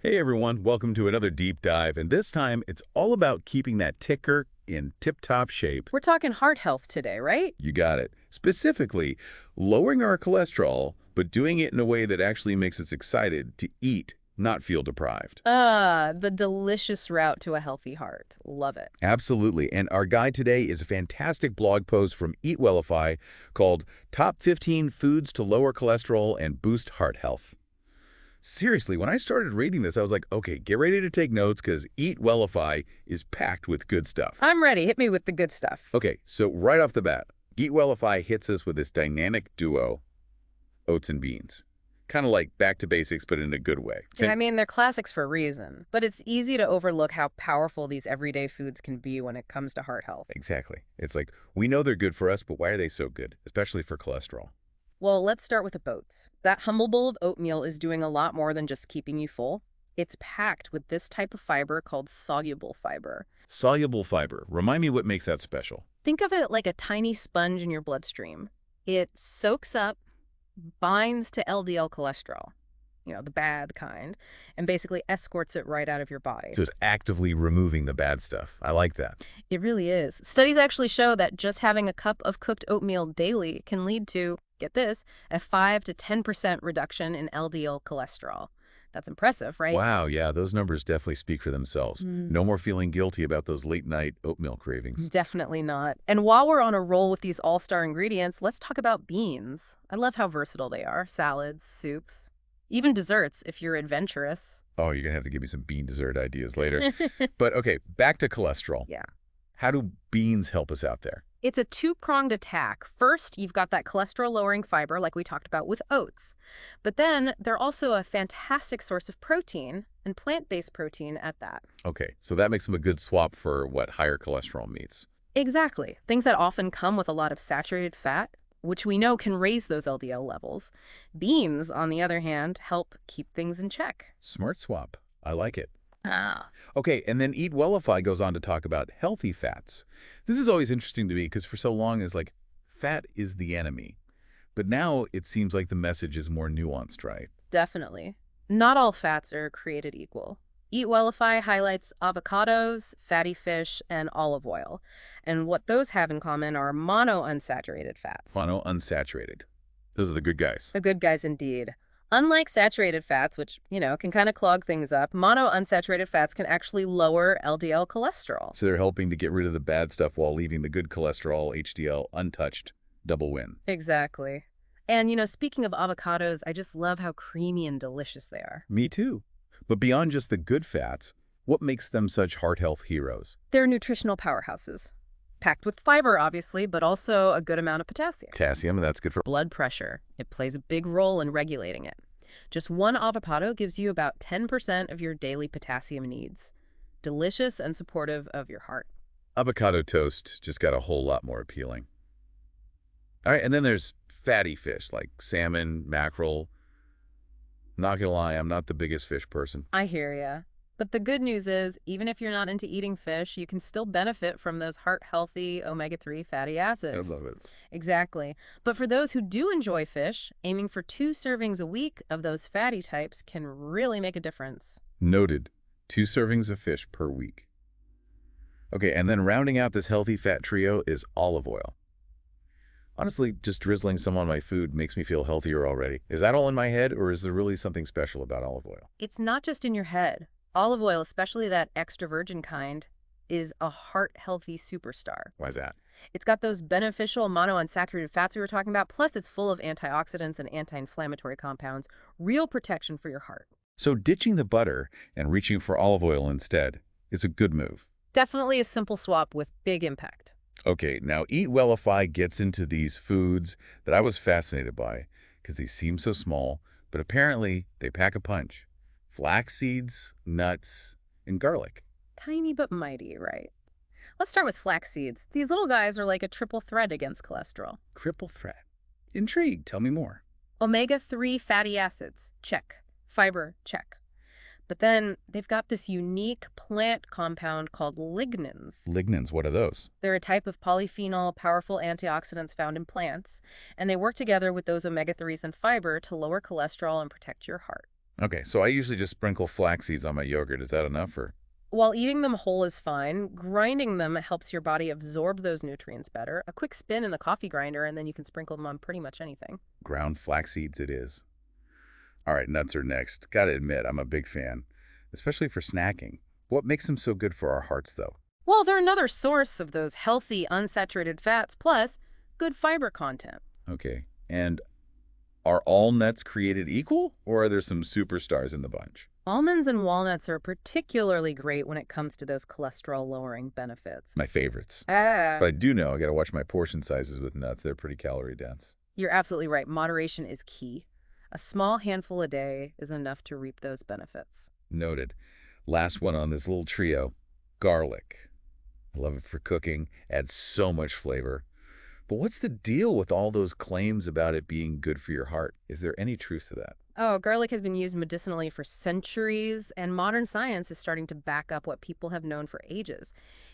Hey everyone, welcome to another deep dive, and this time it's all about keeping that ticker in tip-top shape. We're talking heart health today, right? You got it. Specifically, lowering our cholesterol, but doing it in a way that actually makes us excited to eat, not feel deprived. The delicious route to a healthy heart. Love it. Absolutely, and our guide today is a fantastic blog post from EatWellify called Top 15 Foods to Lower Cholesterol and Boost Heart Health. Seriously, when I started reading this, I was like, okay, get ready to take notes because EatWellify is packed with good stuff. I'm ready. Hit me with the good stuff. Okay, so right off the bat, EatWellify hits us with this dynamic duo, oats and beans. Kind of like back to basics, but in a good way. I mean, they're classics for a reason, but it's easy to overlook how powerful these everyday foods can be when it comes to heart health. Exactly. It's like, we know they're good for us, but why are they so good, especially for cholesterol? Well, let's start with the oats. That humble bowl of oatmeal is doing a lot more than just keeping you full. It's packed with this type of fiber called soluble fiber. Soluble fiber. Remind me what makes that special. Think of it like a tiny sponge in your bloodstream. It soaks up, binds to LDL cholesterol, the bad kind, and basically escorts it right out of your body. So it's actively removing the bad stuff. I like that. It really is. Studies actually show that just having a cup of cooked oatmeal daily can lead to, get this, a 5 to 10% reduction in LDL cholesterol. That's impressive, right? Wow, yeah, those numbers definitely speak for themselves. No more feeling guilty about those late-night oatmeal cravings. Definitely not. And while we're on a roll with these all-star ingredients, let's talk about beans. I love how versatile they are. Salads, soups, even desserts if you're adventurous. Oh, you're going to have to give me some bean dessert ideas later. But okay, back to cholesterol. Yeah. How do beans help us out there? It's a two-pronged attack. First, you've got that cholesterol-lowering fiber like we talked about with oats. But then they're also a fantastic source of protein, and plant-based protein at that. Okay, so that makes them a good swap for what higher cholesterol meats. Exactly. Things that often come with a lot of saturated fat, which we know can raise those LDL levels. Beans, on the other hand, help keep things in check. Smart swap. I like it. Ah. Okay, and then EatWellify goes on to talk about healthy fats. This is always interesting to me because for so long it's like, fat is the enemy. But now it seems like the message is more nuanced, right? Definitely. Not all fats are created equal. EatWellify highlights avocados, fatty fish, and olive oil. And what those have in common are monounsaturated fats. Monounsaturated. Those are the good guys. The good guys indeed. Unlike saturated fats, which, can kind of clog things up, monounsaturated fats can actually lower LDL cholesterol. So they're helping to get rid of the bad stuff while leaving the good cholesterol, HDL, untouched. Double win. Exactly. And, speaking of avocados, I just love how creamy and delicious they are. Me too. But beyond just the good fats, what makes them such heart health heroes? They're nutritional powerhouses. Packed with fiber, obviously, but also a good amount of potassium. Potassium, that's good for Blood pressure. It plays a big role in regulating it. Just one avocado gives you about 10% of your daily potassium needs. Delicious and supportive of your heart. avocado toast. Just got a whole lot more appealing. All right, and then there's fatty fish like salmon, mackerel. Not gonna lie, I'm not the biggest fish person. I hear ya. But the good news is, even if you're not into eating fish, you can still benefit from those heart-healthy omega-3 fatty acids. I love it. Exactly. But for those who do enjoy fish, aiming for 2 servings a week of those fatty types can really make a difference. Noted. 2 servings of fish per week. Okay, and then rounding out this healthy fat trio is olive oil. Honestly, just drizzling some on my food makes me feel healthier already. Is that all in my head, or is there really something special about olive oil? It's not just in your head. Olive oil, especially that extra virgin kind, is a heart-healthy superstar. Why is that? It's got those beneficial monounsaturated fats we were talking about, plus it's full of antioxidants and anti-inflammatory compounds. Real protection for your heart. So ditching the butter and reaching for olive oil instead is a good move. Definitely a simple swap with big impact. Okay, now EatWellify gets into these foods that I was fascinated by because they seem so small, but apparently they pack a punch. Flax seeds, nuts, and garlic. Tiny but mighty, right? Let's start with flax seeds. These little guys are like a triple threat against cholesterol. Triple threat. Intrigued. Tell me more. Omega-3 fatty acids, check. Fiber, check. But then they've got this unique plant compound called lignans. Lignans, what are those? They're a type of polyphenol, powerful antioxidants found in plants, and they work together with those omega-3s and fiber to lower cholesterol and protect your heart. Okay, so I usually just sprinkle flax seeds on my yogurt. Is that enough, or While eating them whole is fine, grinding them helps your body absorb those nutrients better. A quick spin in the coffee grinder, and then you can sprinkle them on pretty much anything. ground flax seeds it is? All right, nuts are next. Gotta admit, I'm a big fan, especially for snacking. What makes them so good for our hearts, though? Well, they're another source of those healthy, unsaturated fats, plus good fiber content. Okay, and are all nuts created equal, or are there some superstars in the bunch? Almonds and walnuts are particularly great when it comes to those cholesterol-lowering benefits. My favorites. Ah. But I do know I gotta watch my portion sizes with nuts. They're pretty calorie dense. You're absolutely right. Moderation is key. A small handful a day is enough to reap those benefits. Noted. Last one on this little trio, garlic. I love it for cooking, adds so much flavor. But what's the deal with all those claims about it being good for your heart? Is there any truth to that? Oh, garlic has been used medicinally for centuries, and modern science is starting to back up what people have known for ages.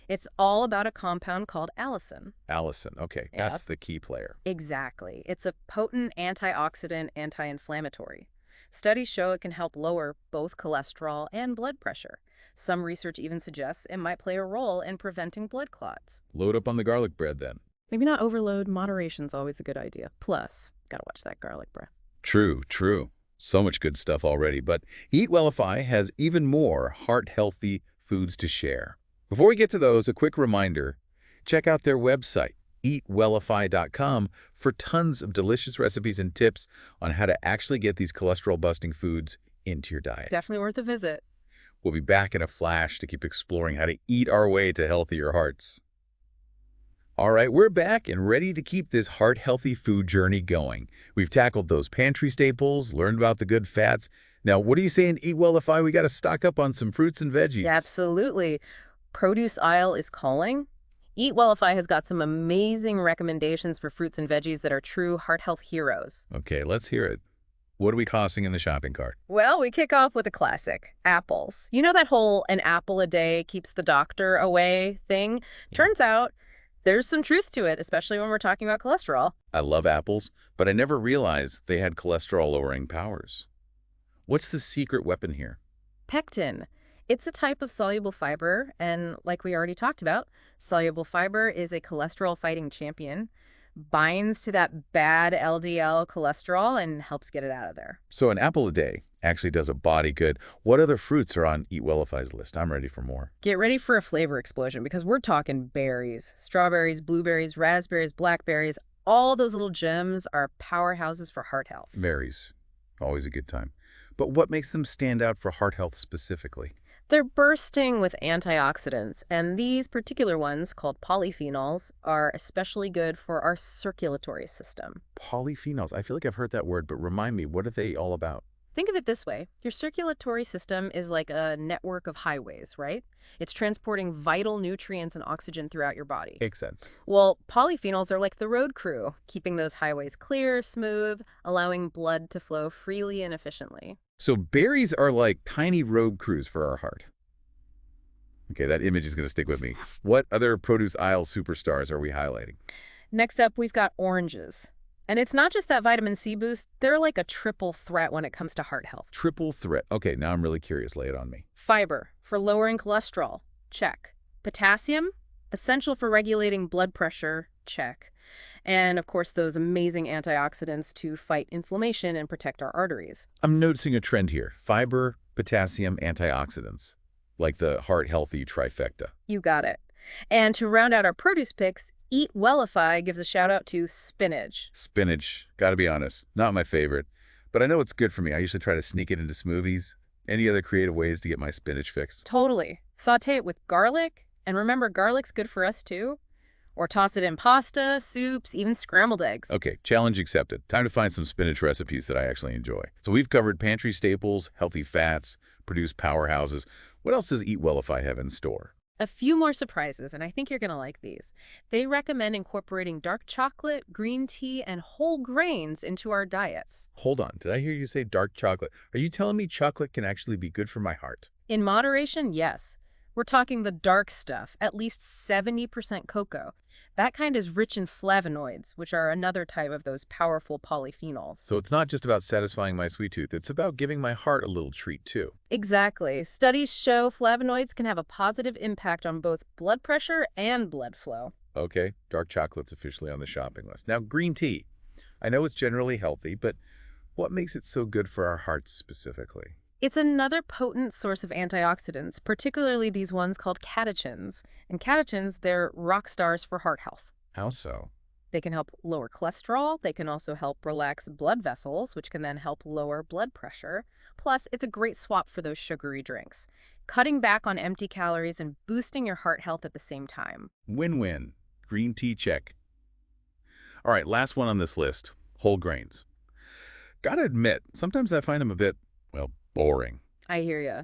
It's all about a compound called allicin. Allicin, okay, Yeah. that's the key player. Exactly. It's a potent antioxidant, anti-inflammatory. Studies show it can help lower both cholesterol and blood pressure. Some research even suggests it might play a role in preventing blood clots. Load up on the garlic bread then. Maybe not overload. Moderation's always a good idea. Plus, gotta watch that garlic breath. True, true. So much good stuff already, but EatWellify has even more heart-healthy foods to share. Before we get to those, a quick reminder, check out their website, EatWellify.com, for tons of delicious recipes and tips on how to actually get these cholesterol-busting foods into your diet. Definitely worth a visit. We'll be back in a flash to keep exploring how to eat our way to healthier hearts. All right, we're back and ready to keep this heart-healthy food journey going. We've tackled those pantry staples, learned about the good fats. Now, what do you say in EatWellify? We got to stock up on some fruits and veggies. Absolutely. Produce aisle is calling. EatWellify has got some amazing recommendations for fruits and veggies that are true heart health heroes. Okay, let's hear it. What are we costing in the shopping cart? Well, we kick off with a classic, apples. You know that whole an apple a day keeps the doctor away thing? Turns out there's some truth to it, especially when we're talking about cholesterol. I love apples, but I never realized they had cholesterol-lowering powers. What's the secret weapon here? Pectin. It's a type of soluble fiber, and like we already talked about, soluble fiber is a cholesterol-fighting champion, binds to that bad LDL cholesterol and helps get it out of there. So an apple a day actually does a body good. What other fruits are on EatWellify's list? I'm ready for more. Get ready for a flavor explosion because we're talking berries, strawberries, blueberries, raspberries, blackberries. All those little gems are powerhouses for heart health. Berries, always a good time. But what makes them stand out for heart health specifically? They're bursting with antioxidants, and these particular ones, called polyphenols, are especially good for our circulatory system. Polyphenols. I feel like I've heard that word, but remind me, what are they all about? Think of it this way. Your circulatory system is like a network of highways, right? It's transporting vital nutrients and oxygen throughout your body. Makes sense. Well, polyphenols are like the road crew, keeping those highways clear, smooth, allowing blood to flow freely and efficiently. So berries are like tiny road crews for our heart. Okay, that image is going to stick with me. What other produce aisle superstars are we highlighting? Next up, we've got oranges. And it's not just that vitamin C boost, they're like a triple threat when it comes to heart health. Triple threat. Okay, now I'm really curious. Lay it on me. Fiber, for lowering cholesterol, check. Potassium, essential for regulating blood pressure, check. And of course, those amazing antioxidants to fight inflammation and protect our arteries. I'm noticing a trend here. Fiber, potassium, antioxidants. Like the heart-healthy trifecta. You got it. And to round out our produce picks, EatWellify gives a shout out to spinach. Spinach, gotta be honest, not my favorite. But I know it's good for me. I usually try to sneak it into smoothies. Any other creative ways to get my spinach fix? Totally. Saute it with garlic. And remember, garlic's good for us too. Or toss it in pasta, soups, even scrambled eggs. Okay, challenge accepted. Time to find some spinach recipes that I actually enjoy. So we've covered pantry staples, healthy fats, produce powerhouses. What else does EatWellify have in store? A few more surprises, and I think you're going to like these. They recommend incorporating dark chocolate, green tea, and whole grains into our diets. Hold on, did I hear you say dark chocolate? Are you telling me chocolate can actually be good for my heart? In moderation, yes. We're talking the dark stuff, at least 70% cocoa. That kind is rich in flavonoids, which are another type of those powerful polyphenols. So it's not just about satisfying my sweet tooth, it's about giving my heart a little treat too. Exactly. Studies show flavonoids can have a positive impact on both blood pressure and blood flow. Okay, dark chocolate's officially on the shopping list. Now, green tea. I know it's generally healthy, but what makes it so good for our hearts specifically? It's another potent source of antioxidants, particularly these ones called catechins. And catechins, they're rock stars for heart health. How so? They can help lower cholesterol. They can also help relax blood vessels, which can then help lower blood pressure. Plus, it's a great swap for those sugary drinks, cutting back on empty calories and boosting your heart health at the same time. Win-win. Green tea check. All right, last one on this list, whole grains. Gotta admit, sometimes I find them a bit, well, boring. I hear ya.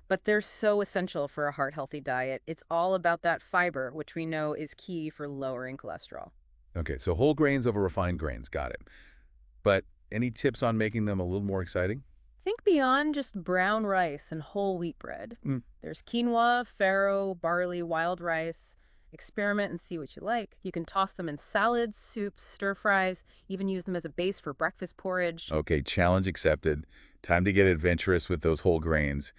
But they're so essential for a heart-healthy diet. It's all about that fiber, which we know is key for lowering cholesterol. Okay, so whole grains over refined grains, got it. But any tips on making them a little more exciting? Think beyond just brown rice and whole wheat bread. Mm. There's quinoa, farro, barley, wild rice. Experiment and see what you like. You can toss them in salads, soups, stir fries, even use them as a base for breakfast porridge. Okay, challenge accepted. Time to get adventurous with those whole grains.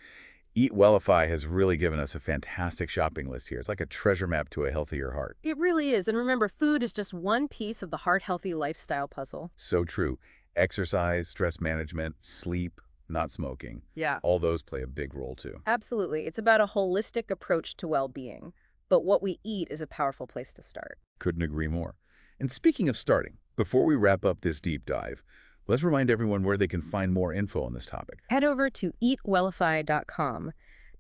EatWellify has really given us a fantastic shopping list here. It's like a treasure map to a healthier heart. It really is. And remember, food is just one piece of the heart-healthy lifestyle puzzle. So true. Exercise, stress management, sleep, not smoking. Yeah. All those play a big role too. Absolutely. It's about a holistic approach to well-being. But what we eat is a powerful place to start. Couldn't agree more. And speaking of starting, before we wrap up this deep dive, let's remind everyone where they can find more info on this topic. Head over to EatWellify.com.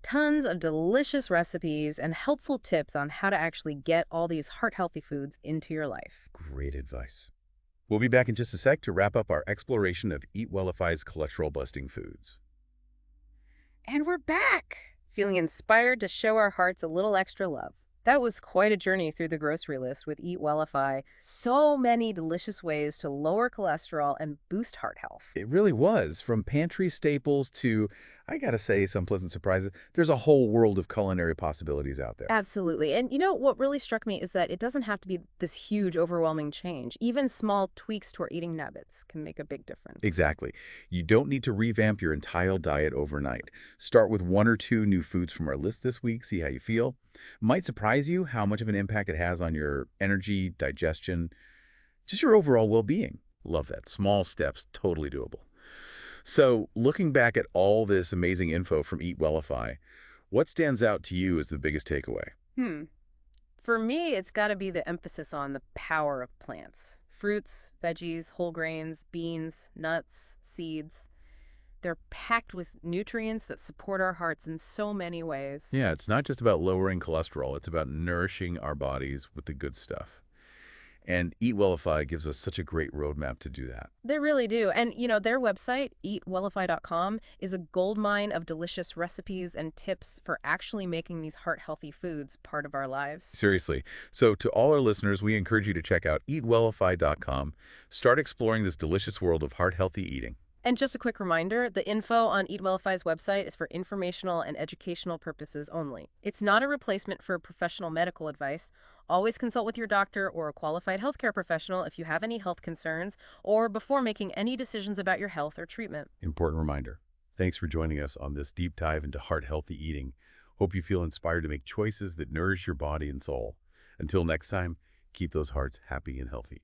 Tons of delicious recipes and helpful tips on how to actually get all these heart-healthy foods into your life. Great advice. We'll be back in just a sec to wrap up our exploration of EatWellify's cholesterol-busting foods. And we're back! Feeling inspired to show our hearts a little extra love. That was quite a journey through the grocery list with EatWellify. So many delicious ways to lower cholesterol and boost heart health. It really was. From pantry staples to, I gotta say, some pleasant surprises. There's a whole world of culinary possibilities out there. Absolutely. And you know, what really struck me is that it doesn't have to be this huge, overwhelming change. Even small tweaks to our eating habits can make a big difference. Exactly. You don't need to revamp your entire diet overnight. Start with 1 or 2 new foods from our list this week, see how you feel. Might surprise you how much of an impact it has on your energy, digestion, just your overall well-being. Love that. Small steps, totally doable. So, looking back at all this amazing info from EatWellify, what stands out to you as the biggest takeaway? For me, it's got to be the emphasis on the power of plants. Fruits, veggies, whole grains, beans, nuts, seeds. They're packed with nutrients that support our hearts in so many ways. Yeah, it's not just about lowering cholesterol. It's about nourishing our bodies with the good stuff. And EatWellify gives us such a great roadmap to do that. They really do. And, you know, their website, EatWellify.com, is a goldmine of delicious recipes and tips for actually making these heart-healthy foods part of our lives. Seriously. So to all our listeners, we encourage you to check out EatWellify.com. Start exploring this delicious world of heart-healthy eating. And just a quick reminder, the info on EatWellify's website is for informational and educational purposes only. It's not a replacement for professional medical advice. Always consult with your doctor or a qualified healthcare professional if you have any health concerns or before making any decisions about your health or treatment. Important reminder. Thanks for joining us on this deep dive into heart-healthy eating. Hope you feel inspired to make choices that nourish your body and soul. Until next time, keep those hearts happy and healthy.